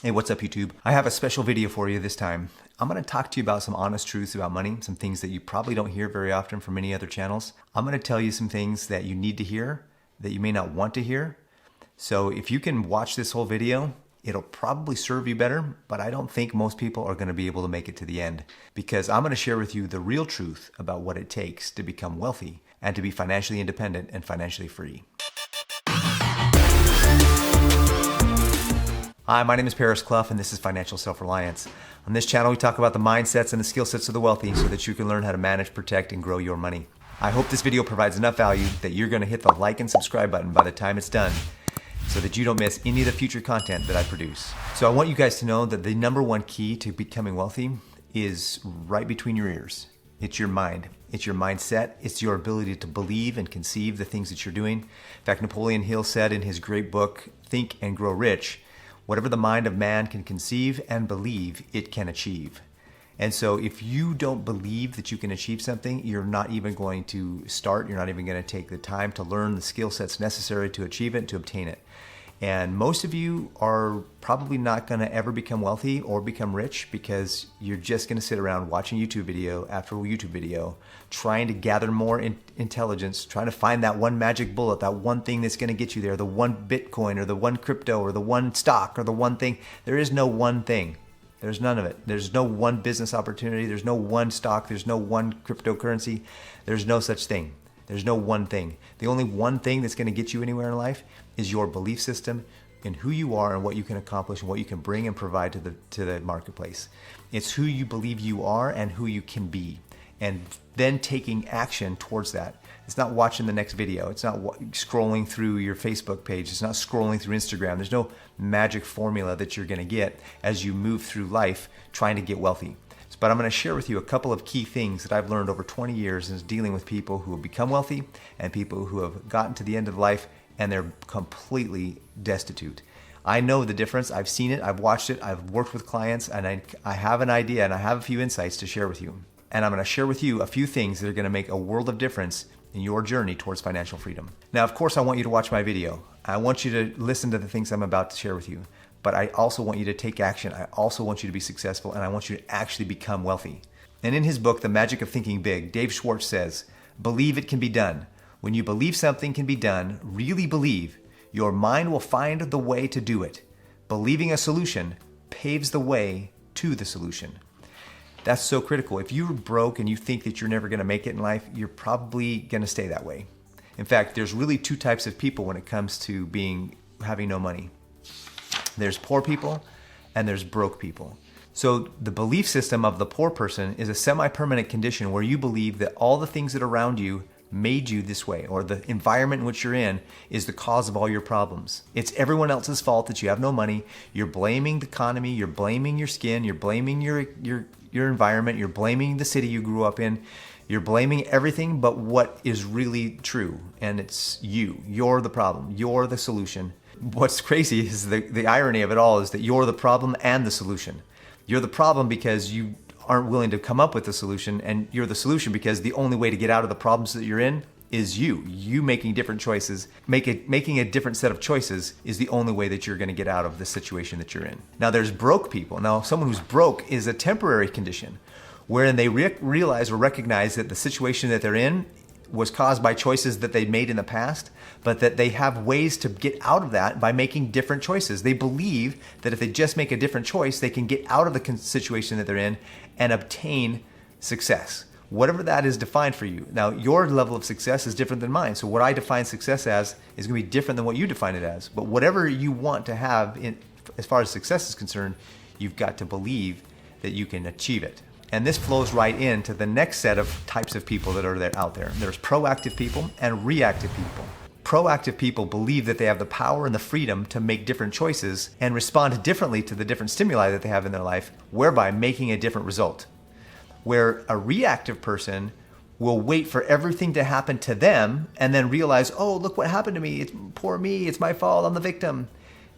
Hey, what's up YouTube? I have a special video for you this time. I'm going to talk to you about some honest truths about money, some things that you probably don't hear very often from many other channels. I'm going to tell you some things that you need to hear that you may not want to hear. So if you can watch this whole video, it'll probably serve you better, but I don't think most people are going to be able to make it to the end because I'm going to share with you the real truth about what it takes to become wealthy and to be financially independent and financially free. Hi, my name is Paris Clough and this is Financial Self-Reliance. On this channel we talk about the mindsets and the skill sets of the wealthy so that you can learn how to manage, protect, and grow your money. I hope this video provides enough value that you're going to hit the like and subscribe button by the time it's done so that you don't miss any of the future content that I produce. So I want you guys to know that the number one key to becoming wealthy is right between your ears. It's your mind. It's your mindset. It's your ability to believe and conceive the things that you're doing. In fact, Napoleon Hill said in his great book, Think and Grow Rich, whatever the mind of man can conceive and believe, it can achieve. And so if you don't believe that you can achieve something, you're not even going to start. You're not even going to take the time to learn the skill sets necessary to achieve it, to obtain it. And most of you are probably not going to ever become wealthy or become rich because you're just going to sit around watching YouTube video after YouTube video, trying to gather more intelligence, trying to find that one magic bullet, that one thing that's going to get you there, the one Bitcoin or the one crypto or the one stock or the one thing. There is no one thing. There's none of it. There's no one business opportunity. There's no one stock. There's no one cryptocurrency. There's no such thing. There's no one thing. The only one thing that's going to get you anywhere in life is your belief system in who you are and what you can accomplish and what you can bring and provide to the marketplace. It's who you believe you are and who you can be, and then taking action towards that. It's not watching the next video. It's not scrolling through your Facebook page. It's not scrolling through Instagram. There's no magic formula that you're going to get as you move through life trying to get wealthy. But I'm going to share with you a couple of key things that I've learned over 20 years in dealing with people who have become wealthy and people who have gotten to the end of life and they're completely destitute. I know the difference. I've seen it. I've watched it. I've worked with clients, and I have an idea and I have a few insights to share with you. And I'm going to share with you a few things that are going to make a world of difference in your journey towards financial freedom. Now, of course, I want you to watch my video. I want you to listen to the things I'm about to share with you. But I also want you to take action. I also want you to be successful, and I want you to actually become wealthy. And in his book, The Magic of Thinking Big, Dave Schwartz says, believe it can be done. When you believe something can be done, really believe, your mind will find the way to do it. Believing a solution paves the way to the solution. That's so critical. If you're broke and you think that you're never going to make it in life, you're probably going to stay that way. In fact, there's really two types of people when it comes to having no money. There's poor people and there's broke people. So the belief system of the poor person is a semi-permanent condition where you believe that all the things that are around you made you this way, or the environment in which you're in is the cause of all your problems. It's everyone else's fault that you have no money. You're blaming the economy, you're blaming your skin, you're blaming your environment, you're blaming the city you grew up in. You're blaming everything but what is really true, and it's you. You're the problem. You're the solution. What's crazy is the irony of it all is that you're the problem and the solution. You're the problem because you aren't willing to come up with the solution, and you're the solution because the only way to get out of the problems that you're in is you. You making different choices, making a different set of choices is the only way that you're going to get out of the situation that you're in. Now there's broke people. Now someone who's broke is a temporary condition wherein they realize or recognize that the situation that they're in was caused by choices that they made in the past, but that they have ways to get out of that by making different choices. They believe that if they just make a different choice, they can get out of the situation that they're in and obtain success, whatever that is defined for you. Now, your level of success is different than mine. So what I define success as is going to be different than what you define it as. But whatever you want to have as far as success is concerned, you've got to believe that you can achieve it. And this flows right into the next set of types of people that are out there. There's proactive people and reactive people. Proactive people believe that they have the power and the freedom to make different choices and respond differently to the different stimuli that they have in their life, whereby making a different result. Where a reactive person will wait for everything to happen to them and then realize, oh, look what happened to me. It's poor me. It's my fault. I'm the victim.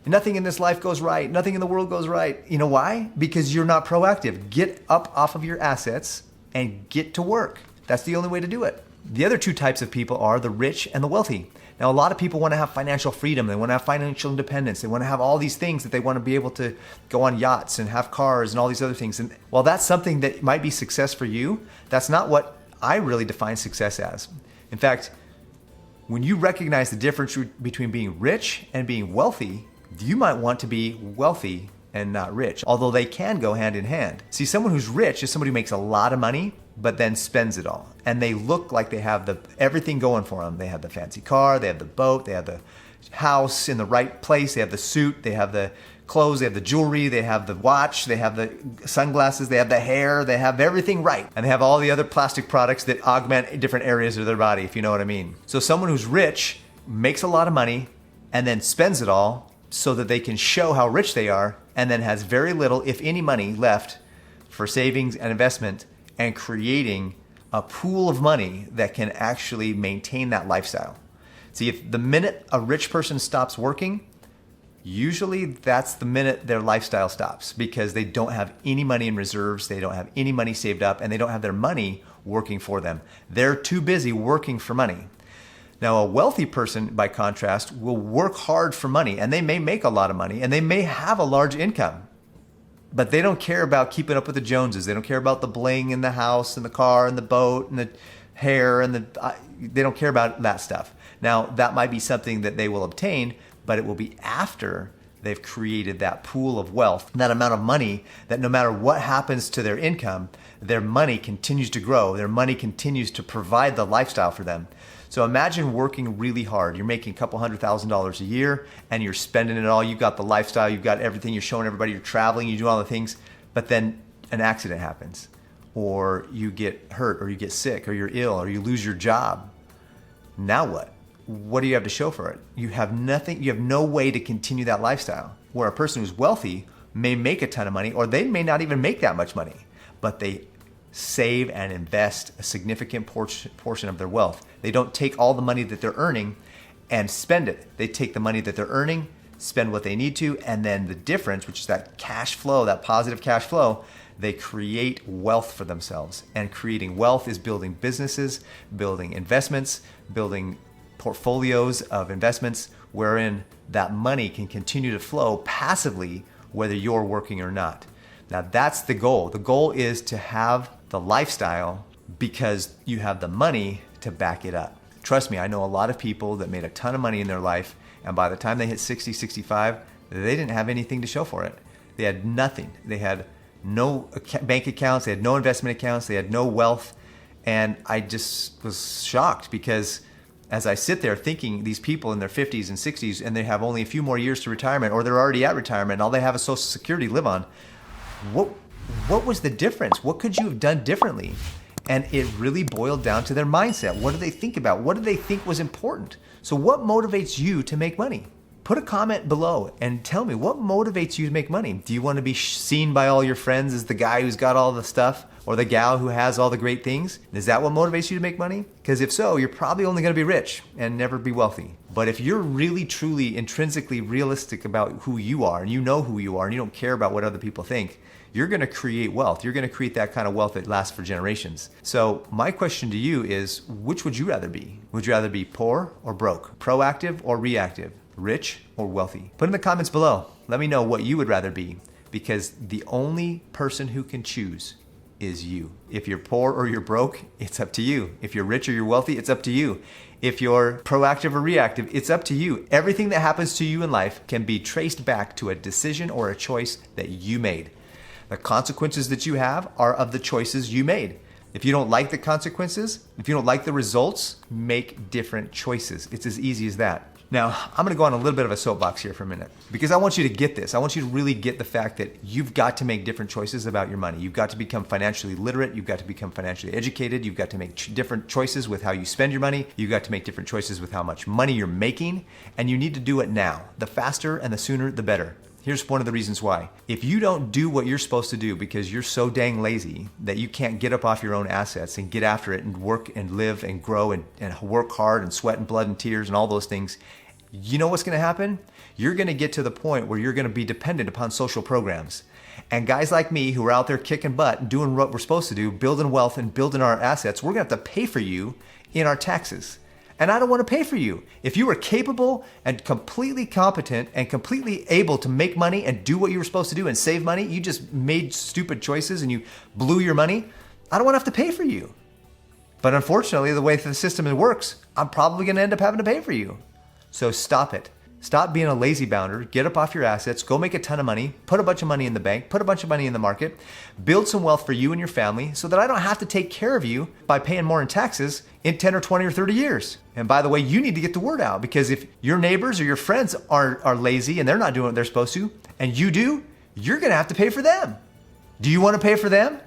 Nothing in this life goes right. Nothing in the world goes right. You know why? Because you're not proactive. Get up off of your assets and get to work. That's the only way to do it. The other two types of people are the rich and the wealthy. Now, a lot of people want to have financial freedom. They want to have financial independence. They want to have all these things that they want to be able to go on yachts and have cars and all these other things. And while that's something that might be success for you, that's not what I really define success as. In fact, when you recognize the difference between being rich and being wealthy, you might want to be wealthy and not rich, although they can go hand in hand. See, someone who's rich is somebody who makes a lot of money, but then spends it all. And they look like they have everything going for them. They have the fancy car, they have the boat, they have the house in the right place, they have the suit, they have the clothes, they have the jewelry, they have the watch, they have the sunglasses, they have the hair, they have everything right. And they have all the other plastic products that augment different areas of their body, if you know what I mean. So someone who's rich makes a lot of money and then spends it all so that they can show how rich they are, and then has very little, if any, money left for savings and investment and creating a pool of money that can actually maintain that lifestyle. See, if the minute a rich person stops working, usually that's the minute their lifestyle stops, because they don't have any money in reserves, they don't have any money saved up, and they don't have their money working for them. They're too busy working for money. Now, a wealthy person, by contrast, will work hard for money, and they may make a lot of money, and they may have a large income, but they don't care about keeping up with the Joneses. They don't care about the bling in the house and the car and the boat and the hair and they don't care about that stuff. Now, that might be something that they will obtain, but it will be after they've created that pool of wealth, that amount of money that no matter what happens to their income, their money continues to grow. Their money continues to provide the lifestyle for them. So imagine working really hard. You're making a couple $100,000 a year and you're spending it all. You've got the lifestyle, you've got everything, you're showing everybody, you're traveling, you do all the things, but then an accident happens, or you get hurt, or you get sick, or you're ill, or you lose your job. Now what? What do you have to show for it? You have nothing, you have no way to continue that lifestyle. Where a person who's wealthy may make a ton of money, or they may not even make that much money, but they save and invest a significant portion of their wealth. They don't take all the money that they're earning and spend it. They take the money that they're earning, spend what they need to, and then the difference, which is that cash flow, that positive cash flow, they create wealth for themselves. And creating wealth is building businesses, building investments, building portfolios of investments wherein that money can continue to flow passively whether you're working or not. Now that's the goal. The goal is to have the lifestyle because you have the money to back it up. Trust me, I know a lot of people that made a ton of money in their life, and by the time they hit 60, 65, they didn't have anything to show for it. They had nothing. They had no bank accounts, they had no investment accounts, they had no wealth. And I just was shocked, because as I sit there thinking these people in their 50s and 60s and they have only a few more years to retirement, or they're already at retirement and all they have is Social Security to live on, what was the difference? What could you have done differently? And it really boiled down to their mindset. What do they think about? What do they think was important? So what motivates you to make money? Put a comment below and tell me, what motivates you to make money? Do you want to be seen by all your friends as the guy who's got all the stuff, or the gal who has all the great things? Is that what motivates you to make money? Because if so, you're probably only going to be rich and never be wealthy. But if you're really, truly, intrinsically realistic about who you are, and you know who you are, and you don't care about what other people think, you're going to create wealth. You're going to create that kind of wealth that lasts for generations. So my question to you is, which would you rather be? Would you rather be poor or broke? Proactive or reactive? Rich or wealthy? Put in the comments below. Let me know what you would rather be, because the only person who can choose is you. If you're poor or you're broke, it's up to you. If you're rich or you're wealthy, it's up to you. If you're proactive or reactive, it's up to you. Everything that happens to you in life can be traced back to a decision or a choice that you made. The consequences that you have are of the choices you made. If you don't like the consequences, if you don't like the results, make different choices. It's as easy as that. Now, I'm going to go on a little bit of a soapbox here for a minute, because I want you to get this. I want you to really get the fact that you've got to make different choices about your money. You've got to become financially literate. You've got to become financially educated. You've got to make different choices with how you spend your money. You've got to make different choices with how much money you're making, and you need to do it now. The faster and the sooner, the better. Here's one of the reasons why. If you don't do what you're supposed to do because you're so dang lazy that you can't get up off your own assets and get after it and work and live and grow and work hard and sweat and blood and tears and all those things, you know what's going to happen? You're going to get to the point where you're going to be dependent upon social programs. And guys like me who are out there kicking butt and doing what we're supposed to do, building wealth and building our assets, we're going to have to pay for you in our taxes. and I don't want to pay for you. If you were capable and completely competent and completely able to make money and do what you were supposed to do and save money, you just made stupid choices and you blew your money, I don't want to have to pay for you. But unfortunately, the way the system works, I'm probably going to end up having to pay for you. So stop it. Stop being a lazy bounder, get up off your assets, go make a ton of money, put a bunch of money in the bank, put a bunch of money in the market, build some wealth for you and your family so that I don't have to take care of you by paying more in taxes in 10 or 20 or 30 years. And by the way, you need to get the word out, because if your neighbors or your friends are lazy and they're not doing what they're supposed to, and you do, you're gonna have to pay for them. Do you wanna pay for them?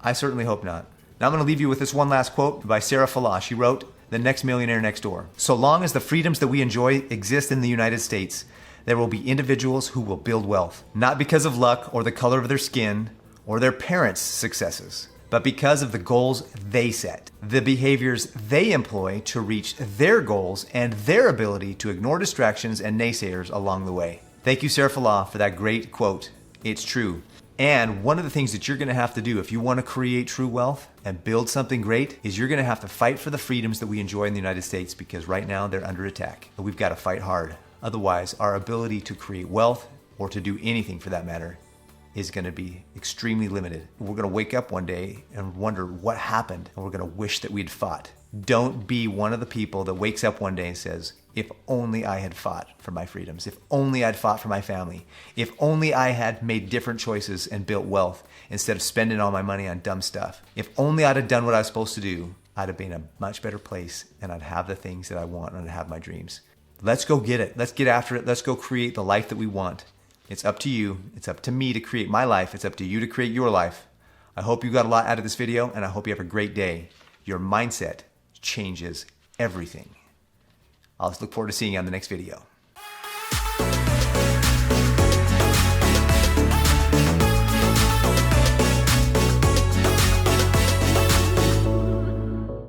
I certainly hope not. Now I'm gonna leave you with this one last quote by Sarah Falah. She wrote, "The next millionaire next door. So long as the freedoms that we enjoy exist in the United States, there will be individuals who will build wealth, not because of luck or the color of their skin or their parents' successes, but because of the goals they set, the behaviors they employ to reach their goals, and their ability to ignore distractions and naysayers along the way." Thank you, Sarah Falah, for that great quote. It's true. And one of the things that you're gonna have to do if you wanna create true wealth and build something great is you're gonna have to fight for the freedoms that we enjoy in the United States, because right now they're under attack. But we've gotta fight hard. Otherwise, our ability to create wealth, or to do anything for that matter, is gonna be extremely limited. We're gonna wake up one day and wonder what happened, and we're gonna wish that we'd fought. Don't be one of the people that wakes up one day and says, if only I had fought for my freedoms, if only I'd fought for my family, if only I had made different choices and built wealth instead of spending all my money on dumb stuff. If only I'd have done what I was supposed to do, I'd have been in a much better place, and I'd have the things that I want, and I'd have my dreams. Let's go get it. Let's get after it. Let's go create the life that we want. It's up to you. It's up to me to create my life. It's up to you to create your life. I hope you got a lot out of this video, and I hope you have a great day. Your mindset changes everything. I'll look forward to seeing you on the next video.